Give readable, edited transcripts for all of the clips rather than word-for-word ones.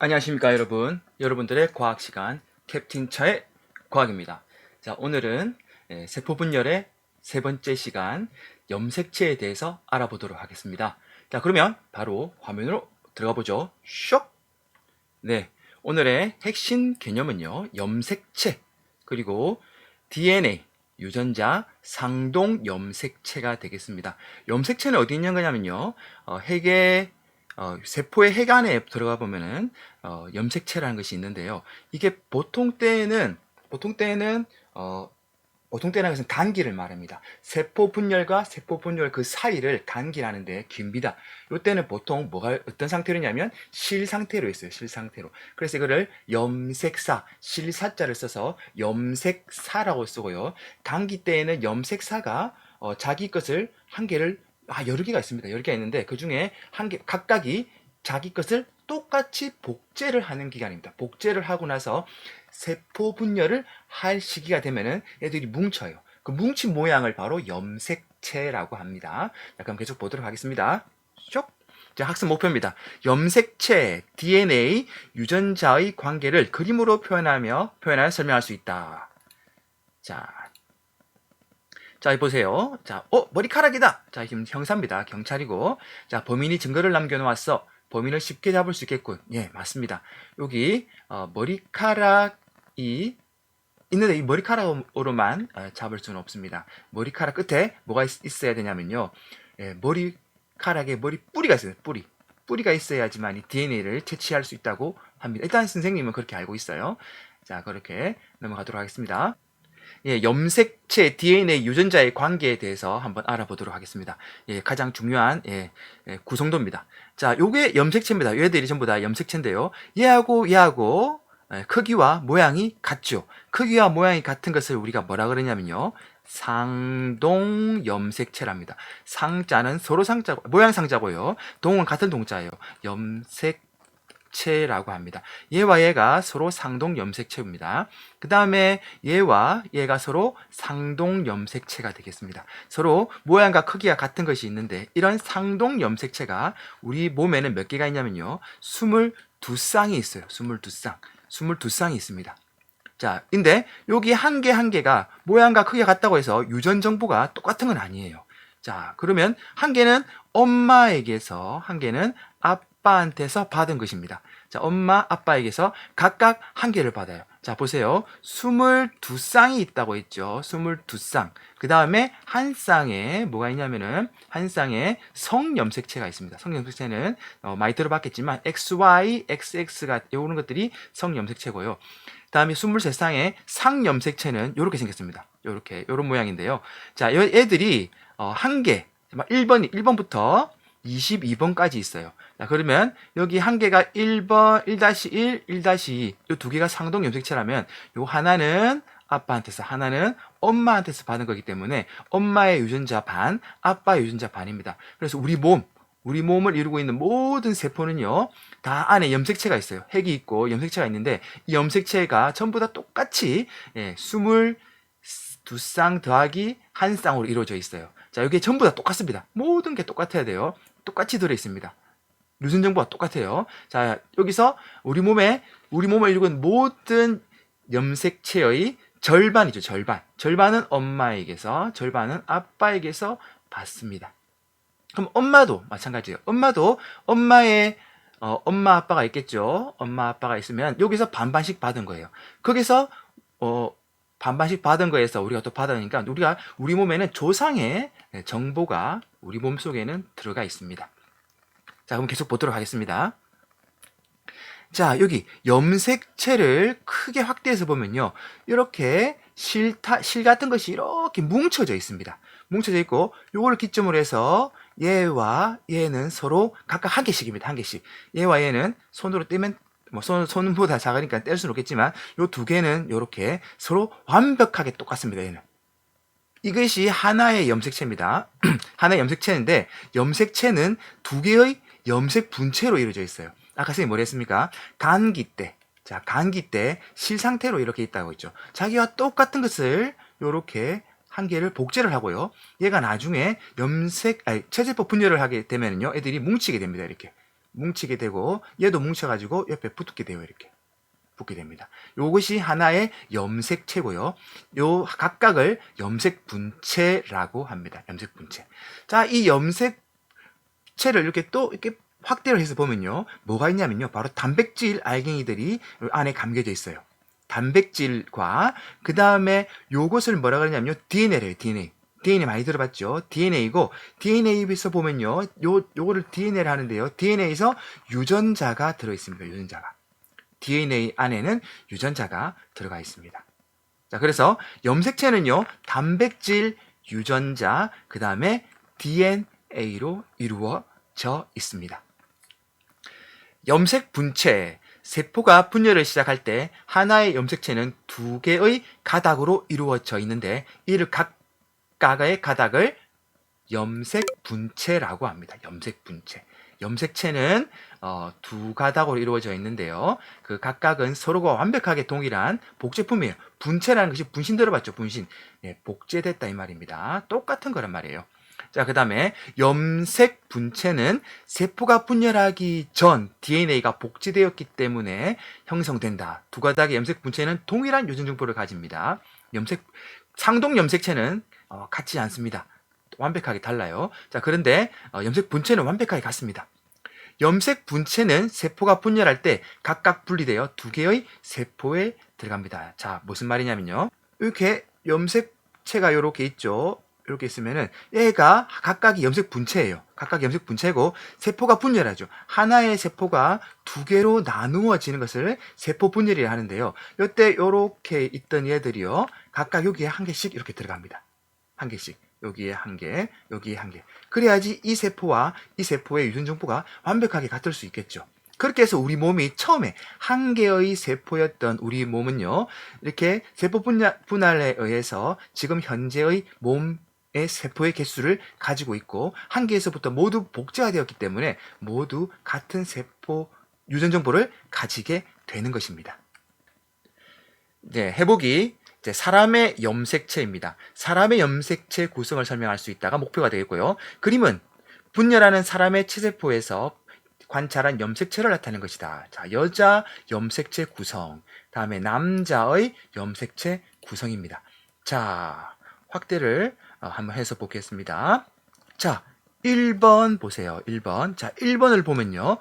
안녕하십니까 여러분. 여러분들의 과학시간 캡틴차의 과학입니다. 자, 오늘은 세포분열의 세 번째 시간 염색체에 대해서 알아보도록 하겠습니다. 자, 그러면 바로 화면으로 들어가 보죠. 쇽! 네, 오늘의 핵심 개념은요, 염색체 그리고 DNA 유전자 상동 염색체가 되겠습니다. 염색체는 어디 있는 거냐면요, 세포의 핵 안에 들어가 보면은 염색체라는 것이 있는데요. 이게 보통 때는 것은 간기를 말합니다. 세포 분열과 세포 분열 그 사이를 간기라는데 깁니다. 이때는 보통 어떤 상태로냐면 실 상태로 있어요. 실 상태로. 그래서 이거를 염색사, 실사자를 써서 염색사라고 쓰고요. 간기 때에는 염색사가 자기 것을 한 개를 여러 개가 있습니다. 여러 개가 있는데 그 중에 한 개 각각이 자기 것을 똑같이 복제를 하는 기간입니다. 복제를 하고 나서 세포 분열을 할 시기가 되면은 애들이 뭉쳐요. 그 뭉친 모양을 바로 염색체라고 합니다. 자, 그럼 계속 보도록 하겠습니다. 쇽! 자, 학습 목표입니다. 염색체, DNA, 유전자의 관계를 그림으로 표현하여 설명할 수 있다. 자, 보세요. 자, 머리카락이다. 자, 지금 형사입니다. 경찰이고. 자, 범인이 증거를 남겨놓았어. 범인을 쉽게 잡을 수 있겠군. 예, 맞습니다. 여기, 머리카락이 있는데 이 머리카락으로만 잡을 수는 없습니다. 머리카락 끝에 뭐가 있어야 되냐면요. 예, 머리카락에 뿌리가 있어요. 뿌리가 있어야지만 이 DNA를 채취할 수 있다고 합니다. 일단 선생님은 그렇게 알고 있어요. 자, 그렇게 넘어가도록 하겠습니다. 예, 염색체 DNA 유전자의 관계에 대해서 한번 알아보도록 하겠습니다. 예, 가장 중요한 구성도입니다. 자, 요게 염색체입니다. 얘들이 전부 다 염색체인데요. 얘하고 크기와 모양이 같죠. 크기와 모양이 같은 것을 우리가 뭐라 그러냐면요, 상동 염색체랍니다. 상자는 서로 상자, 모양 상자고요. 동은 같은 동자예요. 염색체라고 합니다. 얘와 얘가 서로 상동 염색체입니다. 그 다음에 얘와 얘가 서로 상동 염색체가 되겠습니다. 서로 모양과 크기가 같은 것이 있는데 이런 상동 염색체가 우리 몸에는 몇 개가 있냐면요, 22쌍이 있어요. 22쌍이 있습니다. 자, 근데 여기 한 개 한 개가 모양과 크기가 같다고 해서 유전 정보가 똑같은 건 아니에요. 자, 그러면 한 개는 엄마에게서, 한 개는 아빠한테서 받은 것입니다. 자, 엄마, 아빠에게서 각각 한 개를 받아요. 자, 보세요. 22쌍이 있다고 했죠. 22쌍. 그 다음에 한 쌍에 뭐가 있냐면은, 한 쌍에 성염색체가 있습니다. 성염색체는 많이 들어봤겠지만 XY, XX가 이런 것들이 성염색체고요. 다음에 23쌍의 상염색체는 이렇게 생겼습니다. 요런 모양인데요. 자, 애들이 한 개, 1번부터 22번까지 있어요. 자, 그러면 여기 한 개가 1번, 1-1, 1-2, 요 두 개가 상동 염색체라면 요 하나는 아빠한테서, 하나는 엄마한테서 받은 거기 때문에 엄마의 유전자 반, 아빠의 유전자 반입니다. 그래서 우리 몸을 이루고 있는 모든 세포는요, 다 안에 염색체가 있어요. 핵이 있고 염색체가 있는데 이 염색체가 전부 다 똑같이 22쌍 더하기 한 쌍으로 이루어져 있어요. 자, 이게 전부 다 똑같습니다. 모든 게 똑같아야 돼요. 똑같이 들어 있습니다. 유전 정보가 똑같아요. 자, 여기서 우리 몸을 이루고 있는 모든 염색체의 절반이죠. 절반은 엄마에게서, 절반은 아빠에게서 받습니다. 그럼 엄마도 마찬가지예요. 엄마도 엄마의 엄마 아빠가 있겠죠. 엄마 아빠가 있으면 여기서 반반씩 받은 거예요. 거기서 반반씩 받은 거에서 우리가 또 받으니까 우리 몸에는 조상의 정보가 우리 몸 속에는 들어가 있습니다. 자, 그럼 계속 보도록 하겠습니다. 자, 여기 염색체를 크게 확대해서 보면요, 이렇게 실 같은 것이 이렇게 뭉쳐져 있습니다. 뭉쳐져 있고 요거를 기점으로 해서 얘와 얘는 서로 각각 한 개씩입니다. 한 개씩. 얘와 얘는 손으로 떼면 손보다 작으니까 뗄 수는 없겠지만 요 두 개는 이렇게 서로 완벽하게 똑같습니다. 얘는. 이것이 하나의 염색체입니다. 하나의 염색체인데 염색체는 두 개의 염색 분체로 이루어져 있어요. 아까 선생님 뭐라 했습니까? 간기 때 실 상태로 이렇게 있다고 했죠. 자기와 똑같은 것을 이렇게 한 개를 복제를 하고요. 얘가 나중에 체세포 분열을 하게 되면요, 애들이 뭉치게 됩니다. 이렇게 뭉치게 되고 얘도 뭉쳐가지고 옆에 붙게 돼요. 이렇게 붙게 됩니다. 이것이 하나의 염색체고요. 요 각각을 염색 분체라고 합니다. 염색 분체. 자, 이 염색체를 이렇게 또 이렇게 확대를 해서 보면요, 뭐가 있냐면요, 바로 단백질 알갱이들이 안에 감겨져 있어요. 단백질과 그 다음에 요것을 뭐라 그러냐면요, DNA래요. DNA 많이 들어봤죠? DNA이고, DNA에서 보면요, 요거를 DNA를 하는데요, DNA에서 유전자가 들어있습니다. 유전자가. DNA 안에는 유전자가 들어가 있습니다. 자, 그래서 염색체는요, 단백질, 유전자, 그 다음에 DNA로 이루어져 있습니다. 염색 분체, 세포가 분열을 시작할 때 하나의 염색체는 두 개의 가닥으로 이루어져 있는데 이를 각각의 가닥을 염색 분체라고 합니다. 염색 분체. 염색체는 두 가닥으로 이루어져 있는데요. 그 각각은 서로가 완벽하게 동일한 복제품이에요. 분체라는 것이 분신 들어봤죠? 분신. 네, 복제됐다 이 말입니다. 똑같은 거란 말이에요. 자, 그 다음에 염색 분체는 세포가 분열하기 전 DNA가 복제되었기 때문에 형성된다. 두 가닥의 염색 분체는 동일한 유전 정보를 가집니다. 상동 염색체는 같지 않습니다. 완벽하게 달라요. 자, 그런데 염색 분체는 완벽하게 같습니다. 염색 분체는 세포가 분열할 때 각각 분리되어 두 개의 세포에 들어갑니다. 자, 무슨 말이냐면요, 이렇게 염색체가 이렇게 있죠. 이렇게 있으면은 얘가 각각이 염색 분체예요. 각각 염색 분체고 세포가 분열하죠. 하나의 세포가 두 개로 나누어지는 것을 세포 분열이라 하는데요. 이때 이렇게 있던 얘들이요, 각각 여기에 한 개씩 이렇게 들어갑니다. 한 개씩. 여기에 한 개, 여기에 한 개. 그래야지 이 세포와 이 세포의 유전 정보가 완벽하게 같을 수 있겠죠. 그렇게 해서 우리 몸이 처음에 한 개의 세포였던 우리 몸은요, 이렇게 세포 분할에 의해서 지금 현재의 몸의 세포의 개수를 가지고 있고, 한 개에서부터 모두 복제화되었기 때문에 모두 같은 세포 유전 정보를 가지게 되는 것입니다. 네, 해보기. 사람의 염색체입니다. 사람의 염색체 구성을 설명할 수 있다가 목표가 되겠고요. 그림은 분열하는 사람의 체세포에서 관찰한 염색체를 나타내는 것이다. 자, 여자 염색체 구성, 다음에 남자의 염색체 구성입니다. 자, 확대를 한번 해서 보겠습니다. 자, 1번 보세요. 1번. 자, 1번을 보면요,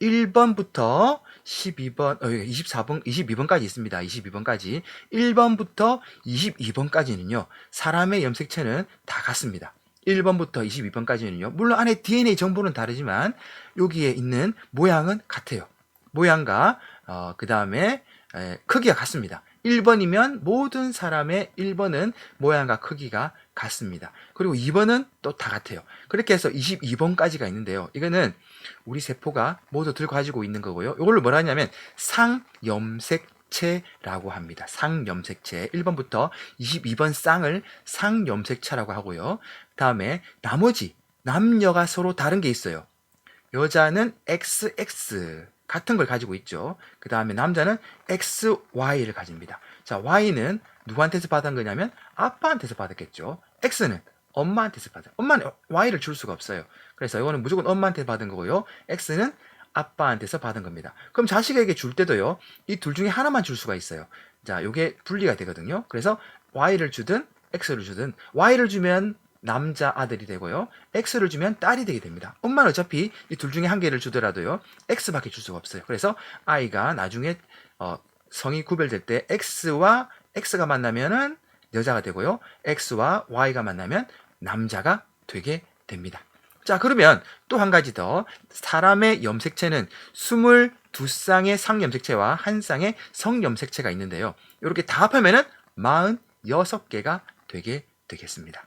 1번부터 12번, 24번, 22번까지 있습니다. 22번까지. 1번부터 22번까지는요, 사람의 염색체는 다 같습니다. 1번부터 22번까지는요, 물론 안에 DNA 정보는 다르지만 여기에 있는 모양은 같아요. 모양과 그 다음에 크기가 같습니다. 1번이면 모든 사람의 1번은 모양과 크기가 같습니다. 그리고 2번은 또 다 같아요. 그렇게 해서 22번까지가 있는데요. 이거는 우리 세포가 모두 들고 가지고 있는 거고요. 이걸로 뭐라 하냐면 상염색체라고 합니다. 상염색체. 1번부터 22번 쌍을 상염색체라고 하고요. 다음에 나머지 남녀가 서로 다른 게 있어요. 여자는 XX 같은 걸 가지고 있죠. 그 다음에 남자는 XY를 가집니다. 자, Y는 누구한테서 받은 거냐면 아빠한테서 받았겠죠. X는 엄마한테서 받아요. 엄마는 Y를 줄 수가 없어요. 그래서 이거는 무조건 엄마한테 받은 거고요. X는 아빠한테서 받은 겁니다. 그럼 자식에게 줄 때도요, 이 둘 중에 하나만 줄 수가 있어요. 자, 요게 분리가 되거든요. 그래서 Y를 주든 X를 주든, Y를 주면 남자 아들이 되고요, X를 주면 딸이 되게 됩니다. 엄마는 어차피 이 둘 중에 한 개를 주더라도요, X밖에 줄 수가 없어요. 그래서 아이가 나중에 성이 구별될 때 X와 X가 만나면은 여자가 되고요, X와 Y가 만나면 남자가 되게 됩니다. 자, 그러면 또 한 가지 더. 사람의 염색체는 22쌍의 상염색체와 1쌍의 성염색체가 있는데요, 이렇게 다 합하면은 46개가 되게 되겠습니다.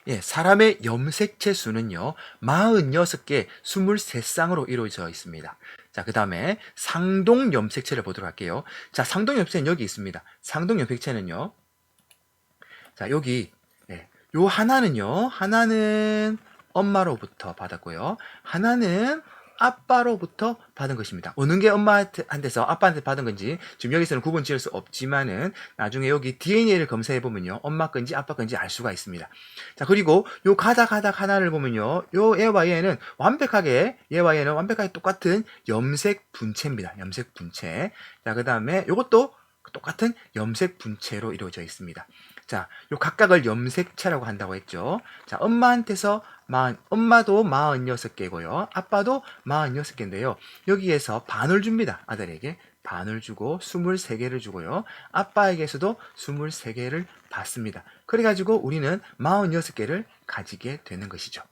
예, 사람의 염색체 수는요, 46개, 23쌍으로 이루어져 있습니다. 자, 그 다음에 상동 염색체를 보도록 할게요. 자, 상동 염색체는 여기 있습니다. 상동 염색체는요, 자, 여기, 요 하나는 엄마로부터 받았고요. 하나는 아빠로부터 받은 것입니다. 어느 게 엄마한테서 아빠한테 받은 건지 지금 여기서는 구분 지을 수 없지만은 나중에 여기 DNA를 검사해 보면요, 엄마 건지 아빠 건지 알 수가 있습니다. 자, 그리고 요 가닥 하나를 보면요, 요 얘와 얘는 완벽하게 똑같은 염색 분체입니다. 염색 분체. 자, 그 다음에 요것도 똑같은 염색 분체로 이루어져 있습니다. 자, 요 각각을 염색체라고 한다고 했죠. 자, 엄마도 46개고요. 아빠도 46개인데요. 여기에서 반을 줍니다. 아들에게 반을 주고 23개를 주고요. 아빠에게서도 23개를 받습니다. 그래가지고 우리는 46개를 가지게 되는 것이죠.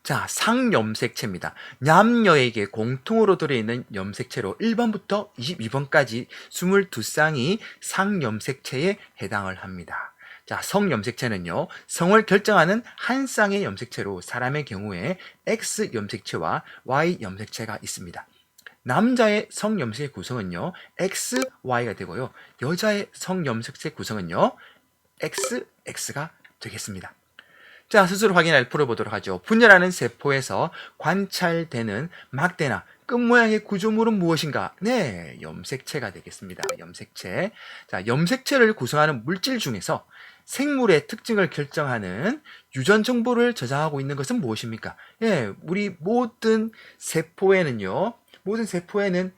자, 상염색체입니다. 남녀에게 공통으로 들어있는 염색체로 1번부터 22번까지 22쌍이 상염색체에 해당을 합니다. 자, 성염색체는요, 성을 결정하는 한 쌍의 염색체로 사람의 경우에 X 염색체와 Y 염색체가 있습니다. 남자의 성염색체 구성은요, XY가 되고요. 여자의 성염색체 구성은요, XX가 되겠습니다. 자, 스스로 확인할 풀어보도록 하죠. 분열하는 세포에서 관찰되는 막대나 끝 모양의 구조물은 무엇인가? 네, 염색체가 되겠습니다. 염색체. 자, 염색체를 구성하는 물질 중에서 생물의 특징을 결정하는 유전 정보를 저장하고 있는 것은 무엇입니까? 예, 우리 모든 세포에는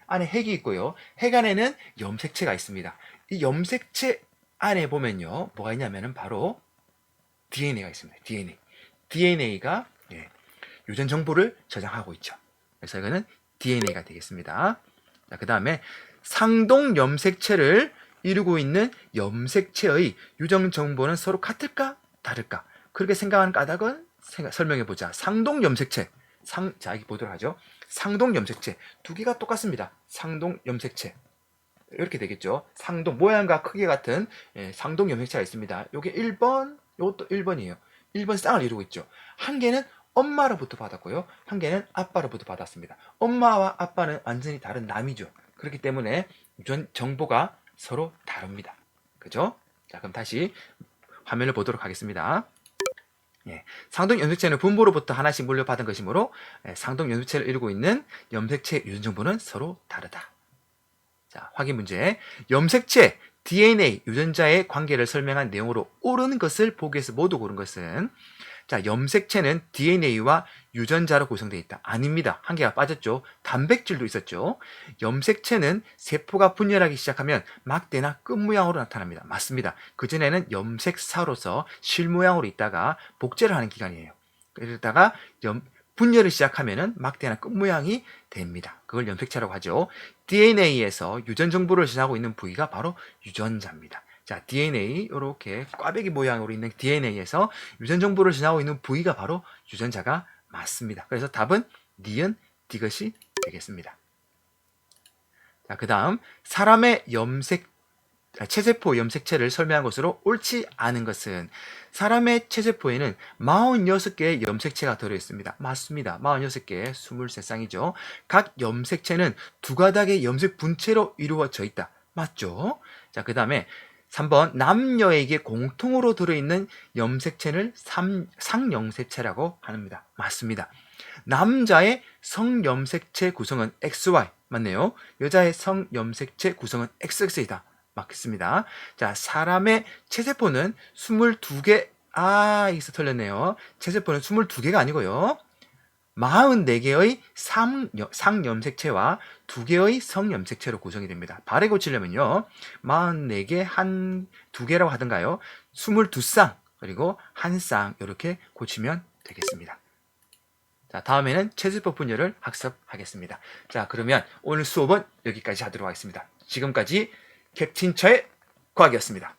안에 핵이 있고요. 핵 안에는 염색체가 있습니다. 이 염색체 안에 보면요, 뭐가 있냐면은 바로 DNA가 있습니다. DNA가 유전 정보를 저장하고 있죠. 그래서 이거는 DNA가 되겠습니다. 자, 그 다음에 상동 염색체를 이루고 있는 염색체의 유전 정보는 서로 같을까 다를까? 그렇게 생각하는 까닭은 설명해 보자. 상동 염색체. 자, 여기 보도록 하죠. 상동 염색체 두 개가 똑같습니다. 상동 염색체. 이렇게 되겠죠. 상동, 모양과 크기 같은 상동 염색체가 있습니다. 요게 1번, 요것도 1번이에요. 1번 쌍을 이루고 있죠. 한 개는 엄마로부터 받았고요. 한 개는 아빠로부터 받았습니다. 엄마와 아빠는 완전히 다른 남이죠. 그렇기 때문에 유전 정보가 서로 다릅니다. 그죠? 자, 그럼 다시 화면을 보도록 하겠습니다. 상동 염색체는 분부로부터 하나씩 물려받은 것이므로 상동 염색체를 이루고 있는 염색체 유전 정보는 서로 다르다. 자, 확인 문제. 염색체, DNA, 유전자의 관계를 설명한 내용으로 옳은 것을 보기에서 모두 고른 것은, 자, 염색체는 DNA와 유전자로 구성되어 있다. 아닙니다. 한 개가 빠졌죠. 단백질도 있었죠. 염색체는 세포가 분열하기 시작하면 막대나 끝 모양으로 나타납니다. 맞습니다. 그전에는 염색사로서 실 모양으로 있다가 복제를 하는 기간이에요. 그러다가 분열을 시작하면은 막대나 끝 모양이 됩니다. 그걸 염색체라고 하죠. DNA에서 유전 정보를 저장하고 있는 부위가 바로 유전자입니다. 자, DNA, 이렇게 꽈배기 모양으로 있는 DNA에서 유전 정보를 저장하고 있는 부위가 바로 유전자가 맞습니다. 그래서 답은 니은, 디귿이 되겠습니다. 자, 그 다음, 사람의 체세포 염색체를 설명한 것으로 옳지 않은 것은, 사람의 체세포에는 46개의 염색체가 들어있습니다. 맞습니다. 46개, 23쌍이죠. 각 염색체는 두 가닥의 염색 분체로 이루어져 있다. 맞죠? 자, 그 다음에 3번, 남녀에게 공통으로 들어있는 염색체를 상염색체라고 합니다. 맞습니다. 남자의 성염색체 구성은 XY. 맞네요. 여자의 성염색체 구성은 XX이다. 맞겠습니다. 자, 사람의 체세포는 22개, 여기서 틀렸네요. 체세포는 22개가 아니고요. 44개의 상염색체와 2개의 성염색체로 구성이 됩니다. 발에 고치려면요, 44개, 2개라고 하던가요? 22쌍, 그리고 1쌍, 이렇게 고치면 되겠습니다. 자, 다음에는 체세포 분열을 학습하겠습니다. 자, 그러면 오늘 수업은 여기까지 하도록 하겠습니다. 지금까지 캡틴처의 과학이었습니다.